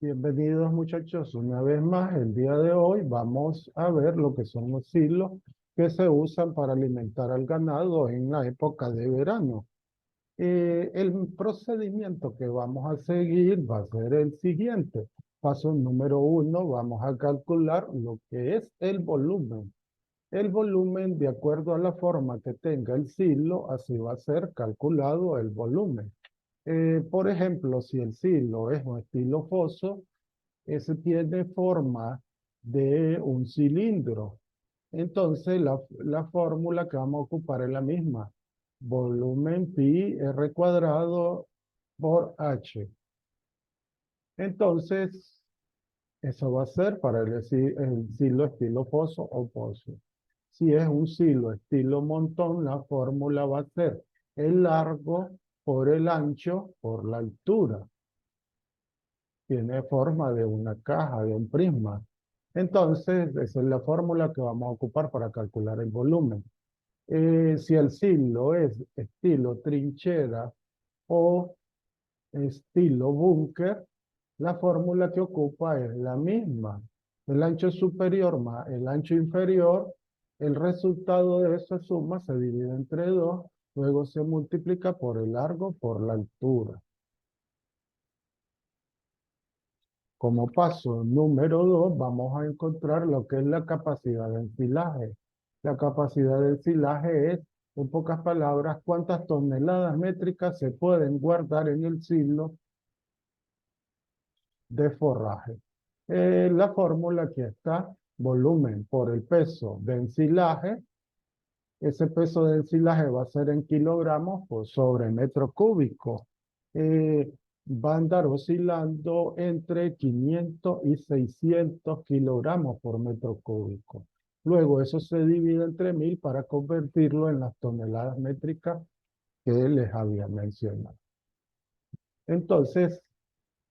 Bienvenidos muchachos, una vez más, el día de hoy vamos a ver lo que son los silos que se usan para alimentar al ganado en la época de verano. El procedimiento que vamos a seguir va a ser el siguiente. Paso número uno, vamos a calcular lo que es el volumen. El volumen, de acuerdo a la forma que tenga el silo, así va a ser calculado el volumen. Por ejemplo, si el silo es un estilo foso, ese tiene forma de un cilindro. Entonces, la fórmula que vamos a ocupar es la misma. Volumen pi r cuadrado por h. Entonces, eso va a ser para el silo estilo foso o pozo. Si es un silo estilo montón, la fórmula va a ser el largo por el ancho por la altura. Tiene forma de una caja, de un prisma. Entonces, esa es la fórmula que vamos a ocupar para calcular el volumen. Si el silo es estilo trinchera o estilo búnker, la fórmula que ocupa es la misma. El ancho superior más el ancho inferior, el resultado de esa suma se divide entre 2, luego se multiplica por el largo por la altura. Como paso número 2, vamos a encontrar lo que es la capacidad de ensilaje. La capacidad de ensilaje es, en pocas palabras, cuántas toneladas métricas se pueden guardar en el silo de forraje. La fórmula aquí está, volumen por el peso de ensilaje. Ese peso de ensilaje va a ser en kilogramos por sobre metro cúbico. Va a andar oscilando entre 500 y 600 kilogramos por metro cúbico. Luego eso se divide entre 1000 para convertirlo en las toneladas métricas que les había mencionado. Entonces,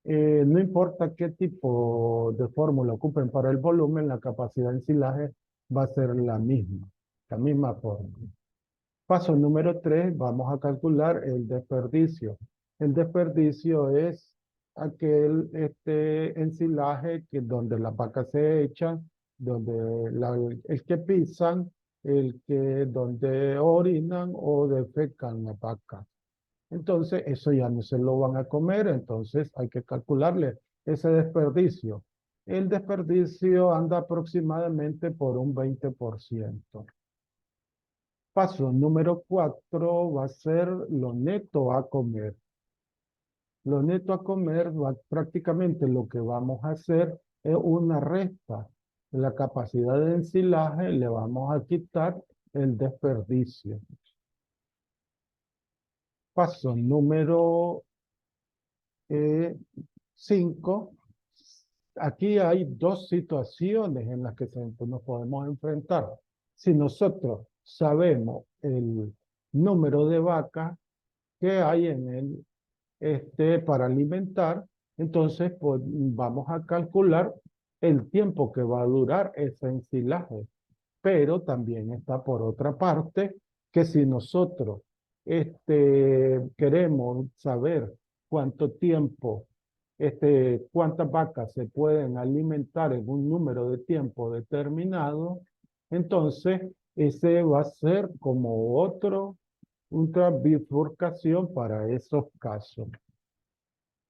no importa qué tipo de fórmula ocupen para el volumen, la capacidad de ensilaje va a ser la misma fórmula. Paso número 3, vamos a calcular el desperdicio. El desperdicio es aquel ensilaje donde las vacas se echan, donde el que pisan, donde orinan o defecan las vacas. Entonces, eso ya no se lo van a comer, entonces hay que calcularle ese desperdicio. El desperdicio anda aproximadamente por un 20%. Paso número 4 va a ser lo neto a comer. Lo neto a comer, prácticamente lo que vamos a hacer es una resta. La capacidad de ensilaje le vamos a quitar el desperdicio. Paso número 5. Aquí hay dos situaciones en las que nos podemos enfrentar. Si nosotros sabemos el número de vacas que hay en para alimentar, entonces pues, vamos a calcular el tiempo que va a durar ese ensilaje. Pero también está por otra parte que si nosotros queremos saber cuánto tiempo, cuántas vacas se pueden alimentar en un número de tiempo determinado, entonces ese va a ser como otra bifurcación para esos casos.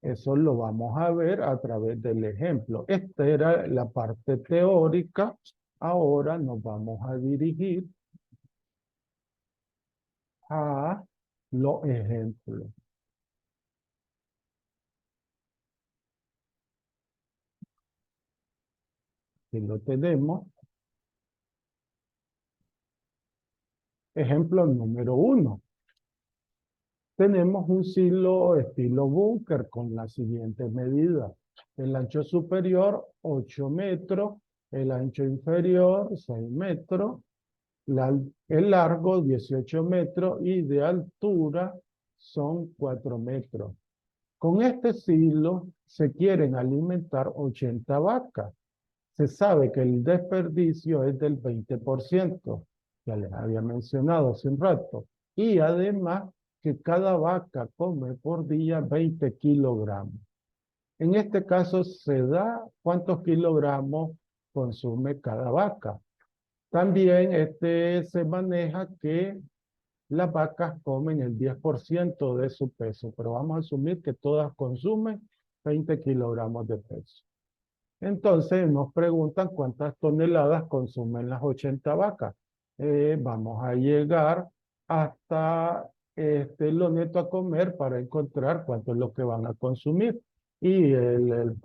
Eso lo vamos a ver a través del ejemplo. Esta era la parte teórica. Ahora nos vamos a dirigir a los ejemplos. Si lo tenemos, ejemplo número 1. Tenemos un silo estilo búnker con la siguiente medida. El ancho superior, 8 metros. El ancho inferior, 6 metros. El largo, 18 metros. Y de altura, son 4 metros. Con este silo se quieren alimentar 80 vacas. Se sabe que el desperdicio es del 20%, ya les había mencionado hace un rato. Y además que cada vaca come por día 20 kilogramos. En este caso se da cuántos kilogramos consume cada vaca. También se maneja que las vacas comen el 10% de su peso, pero vamos a asumir que todas consumen 20 kilogramos de peso. Entonces nos preguntan cuántas toneladas consumen las 80 vacas. Vamos a llegar hasta lo neto a comer para encontrar cuánto es lo que van a consumir. Y el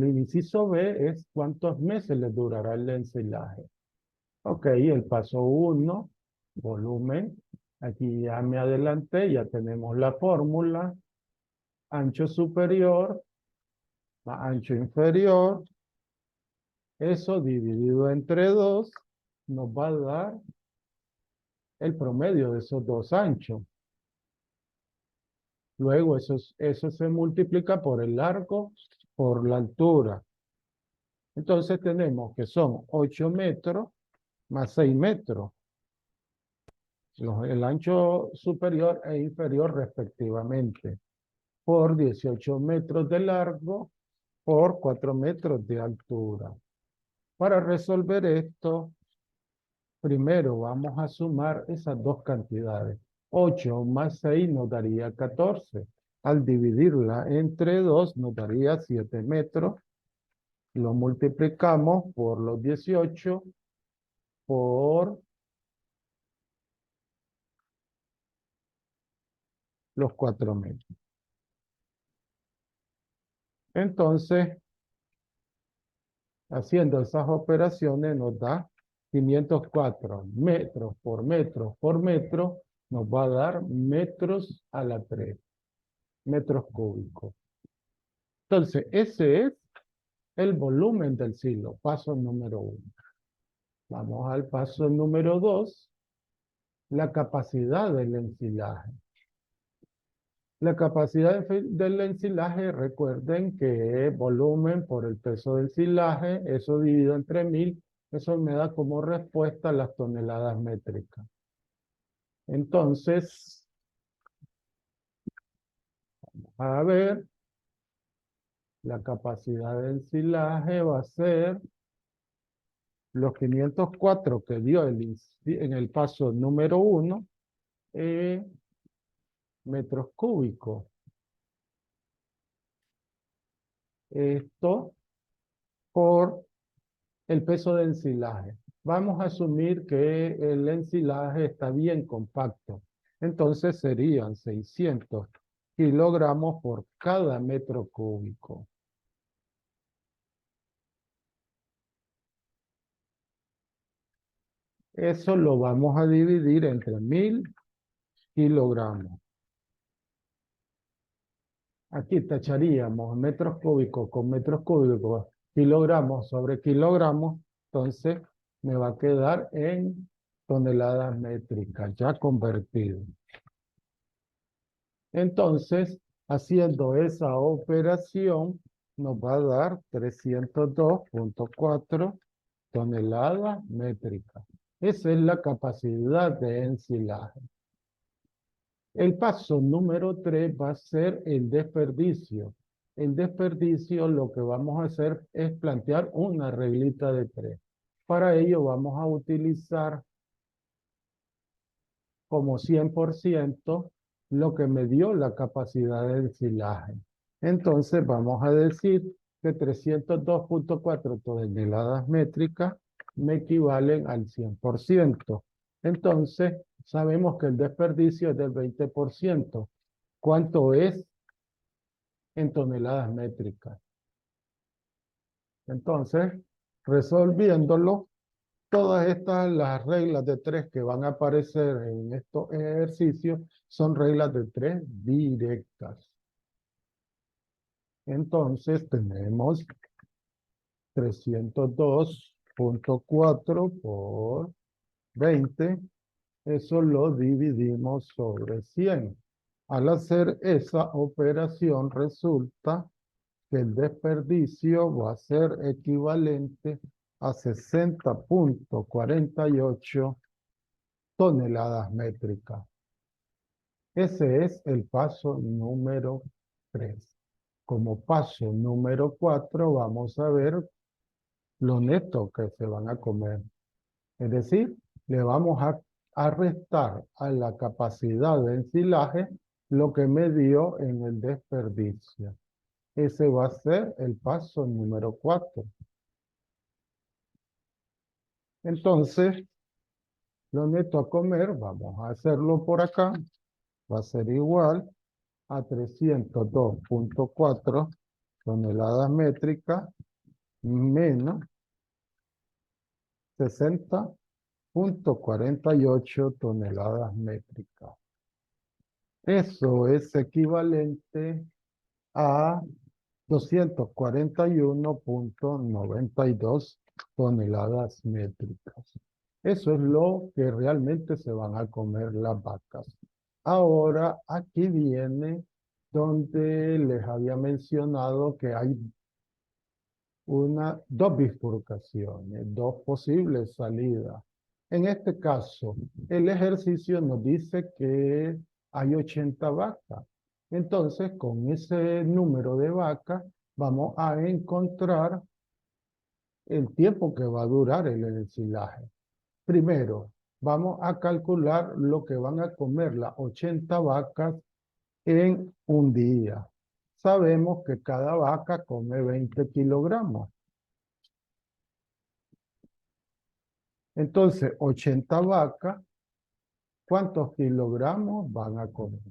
inciso B es cuántos meses les durará el ensilaje. Ok, el paso 1, volumen. Aquí ya me adelanté, ya tenemos la fórmula. Ancho superior más ancho inferior. Eso dividido entre 2 nos va a dar el promedio de esos dos anchos. Luego eso se multiplica por el largo, por la altura. Entonces tenemos que son 8 metros más 6 metros. El ancho superior e inferior respectivamente. Por 18 metros de largo, por 4 metros de altura. Para resolver esto, primero vamos a sumar esas dos cantidades. 8 más 6 nos daría 14. Al dividirla entre 2 nos daría 7 metros. Lo multiplicamos por los 18 por los 4 metros. Entonces, haciendo esas operaciones nos da 504 metros por metro, nos va a dar metros a la 3, metros cúbicos. Entonces, ese es el volumen del silo, paso número 1. Vamos al paso número 2, la capacidad del ensilaje. La capacidad del ensilaje, recuerden que es volumen por el peso del ensilaje, eso dividido entre 1000, eso me da como respuesta las toneladas métricas. Entonces, a ver, la capacidad del ensilaje va a ser los 504 que dio en el paso número 1, metros cúbicos. Esto por el peso de ensilaje. Vamos a asumir que el ensilaje está bien compacto. Entonces serían 600 kilogramos por cada metro cúbico. Eso lo vamos a dividir entre 1000 kilogramos. Aquí tacharíamos metros cúbicos con metros cúbicos, kilogramos sobre kilogramos, entonces me va a quedar en toneladas métricas, ya convertido. Entonces, haciendo esa operación, nos va a dar 302.4 toneladas métricas. Esa es la capacidad de ensilaje. El paso número 3 va a ser el desperdicio. El desperdicio lo que vamos a hacer es plantear una reglita de 3. Para ello vamos a utilizar como 100% lo que me dio la capacidad de ensilaje. Entonces vamos a decir que 302.4 toneladas métricas me equivalen al 100%. Entonces sabemos que el desperdicio es del 20%. ¿Cuánto es en toneladas métricas? Entonces, resolviéndolo, todas las reglas de 3 que van a aparecer en estos ejercicios son reglas de 3 directas. Entonces tenemos 302.4 por 20. Eso lo dividimos sobre 100. Al hacer esa operación resulta que el desperdicio va a ser equivalente a 60.48 toneladas métricas. Ese es el paso número 3. Como paso número 4, vamos a ver lo neto que se van a comer. Es decir, le vamos a restar a la capacidad de ensilaje lo que me dio en el desperdicio. Ese va a ser el paso número 4. Entonces, lo neto a comer, vamos a hacerlo por acá, va a ser igual a 302.4 toneladas métricas menos 60.48 toneladas métricas. Eso es equivalente a 241.92 toneladas métricas. Eso es lo que realmente se van a comer las vacas. Ahora, aquí viene donde les había mencionado que hay dos bifurcaciones, dos posibles salidas. En este caso, el ejercicio nos dice que hay 80 vacas. Entonces, con ese número de vacas, vamos a encontrar el tiempo que va a durar el ensilaje. Primero, vamos a calcular lo que van a comer las 80 vacas en un día. Sabemos que cada vaca come 20 kilogramos. Entonces, 80 vacas, ¿cuántos kilogramos van a comer?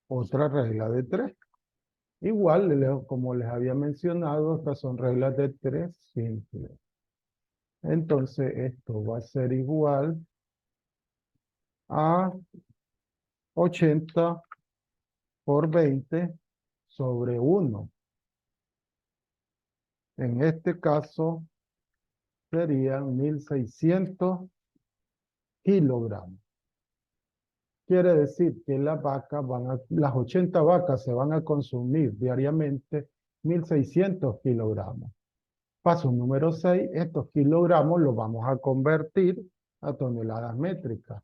Otra regla de 3. Igual, como les había mencionado, estas son reglas de 3 simples. Entonces, esto va a ser igual a 80 por 20 sobre 1. En este caso, serían 1600 kilogramos. Quiere decir que las 80 vacas se van a consumir diariamente 1600 kilogramos. Paso número 6, estos kilogramos los vamos a convertir a toneladas métricas.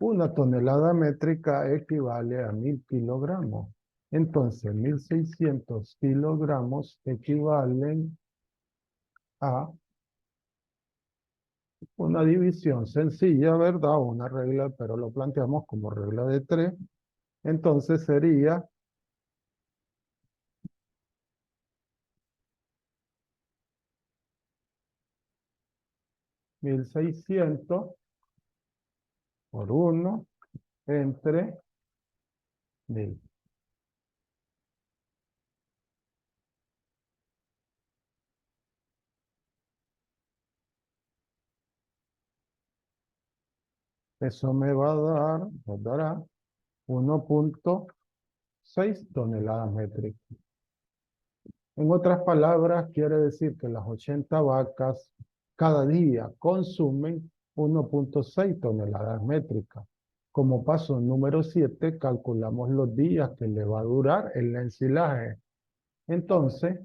Una tonelada métrica equivale a 1000 kilogramos. Entonces, 1600 kilogramos equivalen a una división sencilla, ¿verdad? Una regla, pero lo planteamos como regla de 3. Entonces sería 1600 por 1 entre 1000. Eso nos dará 1.6 toneladas métricas. En otras palabras, quiere decir que las 80 vacas cada día consumen 1.6 toneladas métricas. Como paso número 7, calculamos los días que le va a durar el ensilaje. Entonces,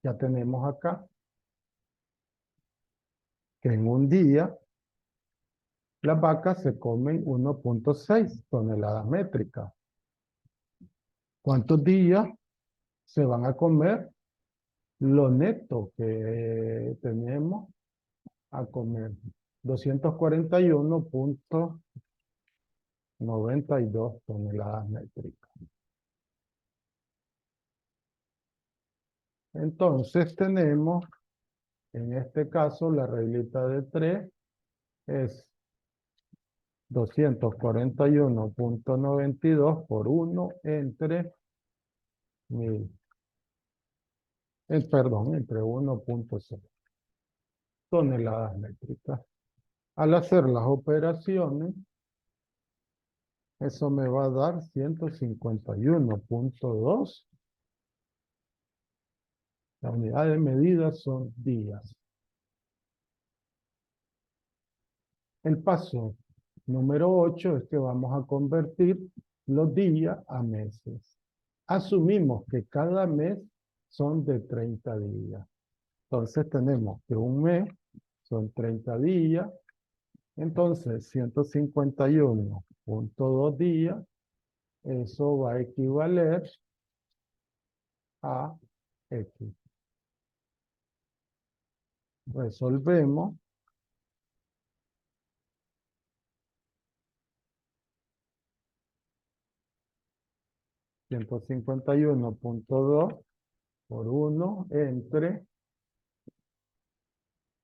ya tenemos acá que en un día las vacas se comen 1.6 toneladas métricas. ¿Cuántos días se van a comer lo neto que tenemos a comer? 241.92 toneladas métricas. Entonces tenemos, en este caso, la reglita de 3 es 241.92 por 1 entre 1000. Perdón, entre 1.6 toneladas métricas. Al hacer las operaciones, eso me va a dar 151.2. La unidad de medida son días. El paso número 8 es que vamos a convertir los días a meses. Asumimos que cada mes son de 30 días. Entonces tenemos que un mes son 30 días. Entonces 151.2 días Eso va a equivaler a X. Resolvemos. 151.2 por 1 entre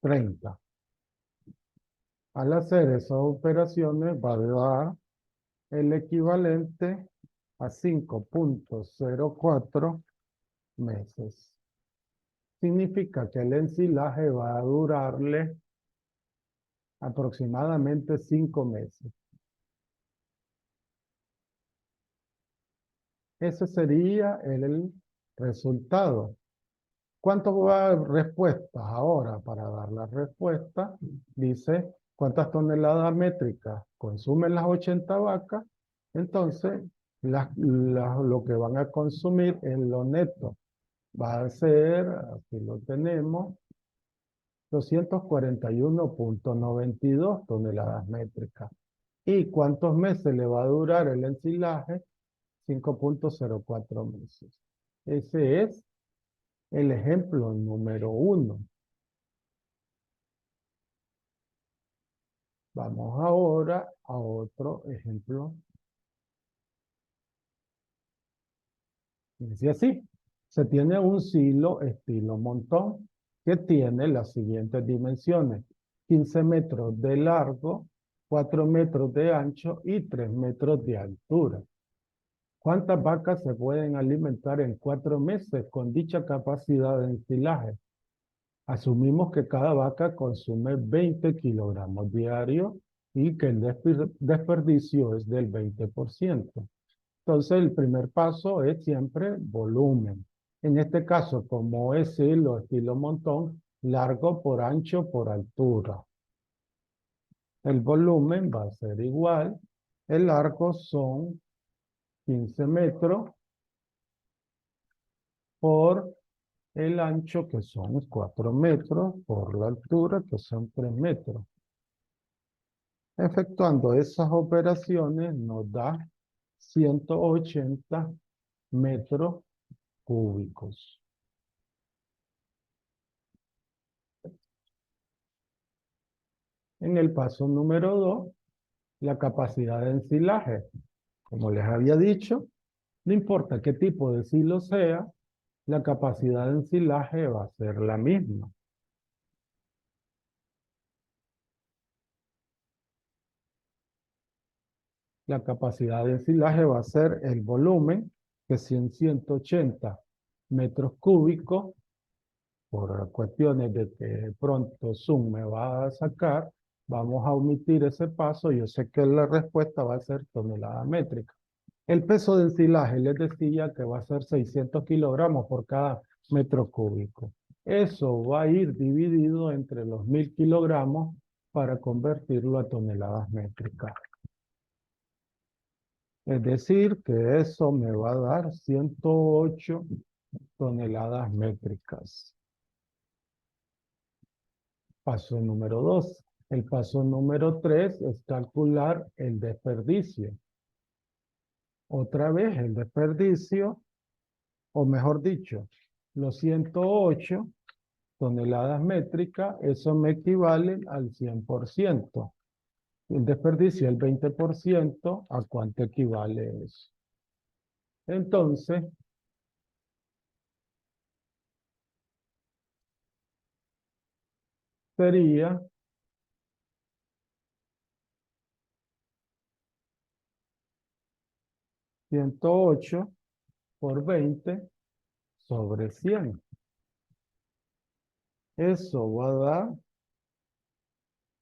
30. Al hacer esas operaciones va a dar el equivalente a 5.04 meses. Significa que el ensilaje va a durarle aproximadamente 5 meses. Ese sería el resultado. ¿Cuánto va a dar respuestas ahora? Para dar la respuesta, dice cuántas toneladas métricas consumen las 80 vacas. Entonces, lo que van a consumir en lo neto va a ser, aquí lo tenemos, 241.92 toneladas métricas. ¿Y cuántos meses le va a durar el ensilaje? 5.04 meses. Ese es el ejemplo número 1. Vamos ahora a otro ejemplo. Dice así. Se tiene un silo estilo montón que tiene las siguientes dimensiones. 15 metros de largo, 4 metros de ancho y 3 metros de altura. ¿Cuántas vacas se pueden alimentar en 4 meses con dicha capacidad de ensilaje? Asumimos que cada vaca consume 20 kilogramos diarios y que el desperdicio es del 20%. Entonces, el primer paso es siempre volumen. En este caso, como es hilo estilo montón, largo por ancho por altura. El volumen va a ser igual. El largo son 15 metros por el ancho, que son 4 metros, por la altura, que son 3 metros. Efectuando esas operaciones nos da 180 metros cúbicos. En el paso número 2, la capacidad de ensilaje. Como les había dicho, no importa qué tipo de silo sea, la capacidad de ensilaje va a ser la misma. La capacidad de ensilaje va a ser el volumen, que son 180 metros cúbicos, por cuestiones de que de pronto Zoom me va a sacar, vamos a omitir ese paso. Yo sé que la respuesta va a ser tonelada métrica. El peso de ensilaje les decía que va a ser 600 kilogramos por cada metro cúbico. Eso va a ir dividido entre los 1000 kilogramos para convertirlo a toneladas métricas. Es decir, que eso me va a dar 108 toneladas métricas. Paso número 2. El paso número 3 es calcular el desperdicio. Otra vez el desperdicio, o mejor dicho, los 108 toneladas métricas, eso me equivale al 100%. El desperdicio, el 20%, ¿a cuánto equivale eso? Entonces, sería 108 por 20 sobre 100. Eso va a dar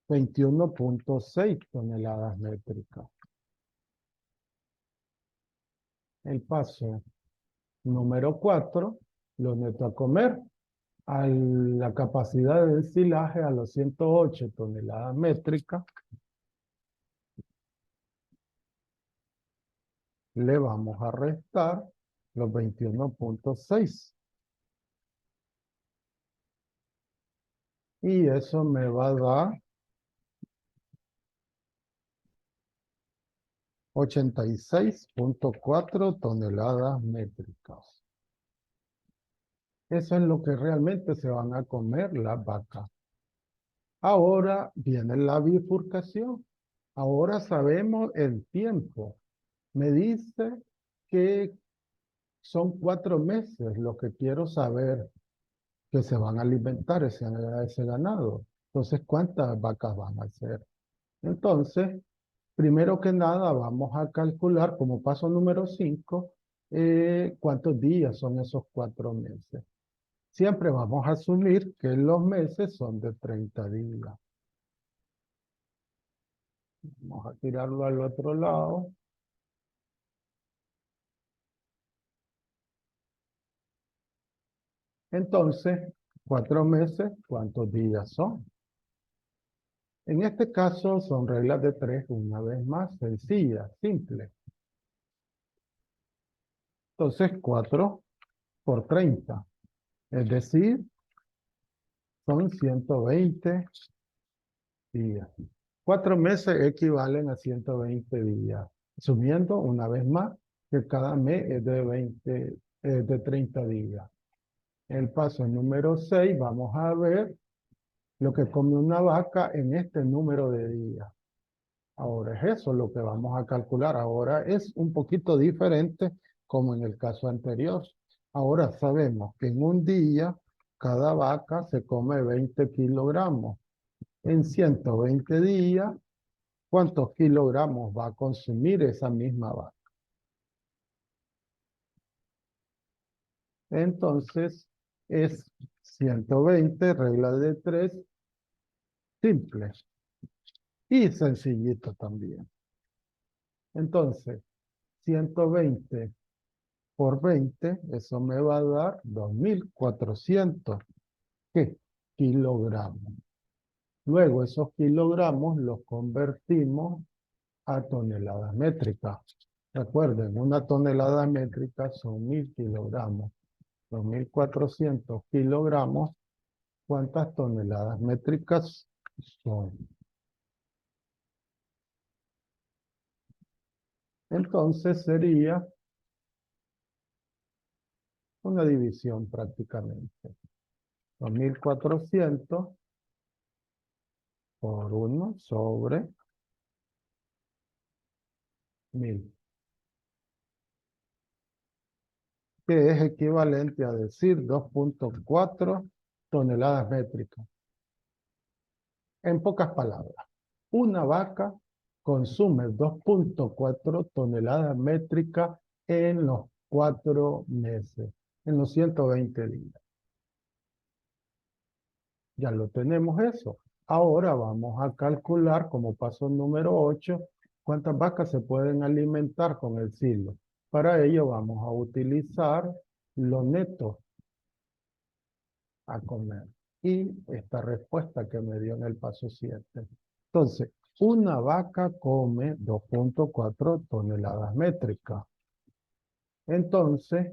21.6 toneladas métricas. El paso número 4, lo meto a comer. A la capacidad de ensilaje a los 108 toneladas métricas, le vamos a restar los 21.6. Y eso me va a dar 86.4 toneladas métricas. Eso es lo que realmente se van a comer las vacas. Ahora viene la bifurcación. Ahora sabemos el tiempo. Me dice que son 4 meses lo que quiero saber que se van a alimentar ese ganado. Entonces, ¿cuántas vacas van a ser? Entonces, primero que nada, vamos a calcular como paso número 5, cuántos días son esos 4 meses. Siempre vamos a asumir que los meses son de 30 días. Vamos a tirarlo al otro lado. Entonces, 4 meses, ¿cuántos días son? En este caso son reglas de 3, una vez más, sencillas, simples. Entonces, 4 por 30, es decir, son 120 días. 4 meses equivalen a 120 días, asumiendo una vez más que cada mes es de 30 días. El paso número 6, vamos a ver lo que come una vaca en este número de días. Ahora es eso lo que vamos a calcular. Ahora es un poquito diferente como en el caso anterior. Ahora sabemos que en un día cada vaca se come 20 kilogramos. En 120 días, ¿cuántos kilogramos va a consumir esa misma vaca? Entonces es 120, regla de 3, simple y sencillito también. Entonces, 120 por 20, eso me va a dar 2.400, ¿qué? Kilogramos. Luego esos kilogramos los convertimos a toneladas métricas. Recuerden, una tonelada métrica son 1.000 kilogramos. 2.400 kilogramos, ¿cuántas toneladas métricas son? Entonces sería una división prácticamente. 2.400 por 1 sobre 1.000, que es equivalente a decir 2.4 toneladas métricas. En pocas palabras, una vaca consume 2.4 toneladas métricas en los 4 meses, en los 120 días. Ya lo tenemos eso. Ahora vamos a calcular como paso número 8 cuántas vacas se pueden alimentar con el silo. Para ello vamos a utilizar lo neto a comer y esta respuesta que me dio en el paso 7. Entonces, una vaca come 2.4 toneladas métricas. Entonces,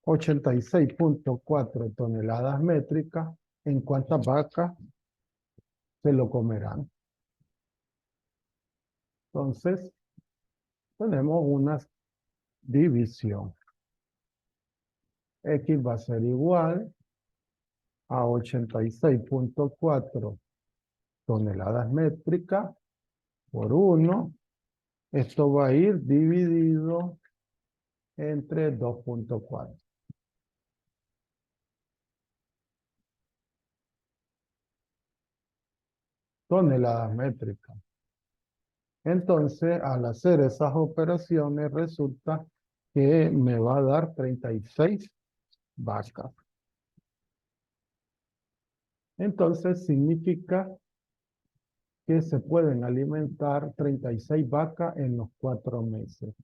86.4 toneladas métricas, ¿en cuántas vacas se lo comerán? Entonces, tenemos una división. X va a ser igual a 86.4 toneladas métricas por 1. Esto va a ir dividido entre 2.4. Toneladas métricas. Entonces, al hacer esas operaciones, resulta que me va a dar 36 vacas. Entonces, significa que se pueden alimentar 36 vacas en los 4 meses.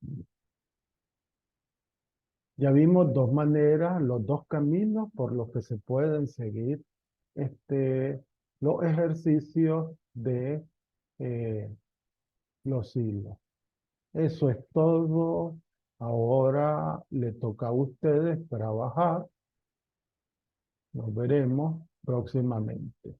Ya vimos dos maneras, los dos caminos por los que se pueden seguir los ejercicios de los hilos. Eso es todo. Ahora le toca a ustedes trabajar. Nos veremos próximamente.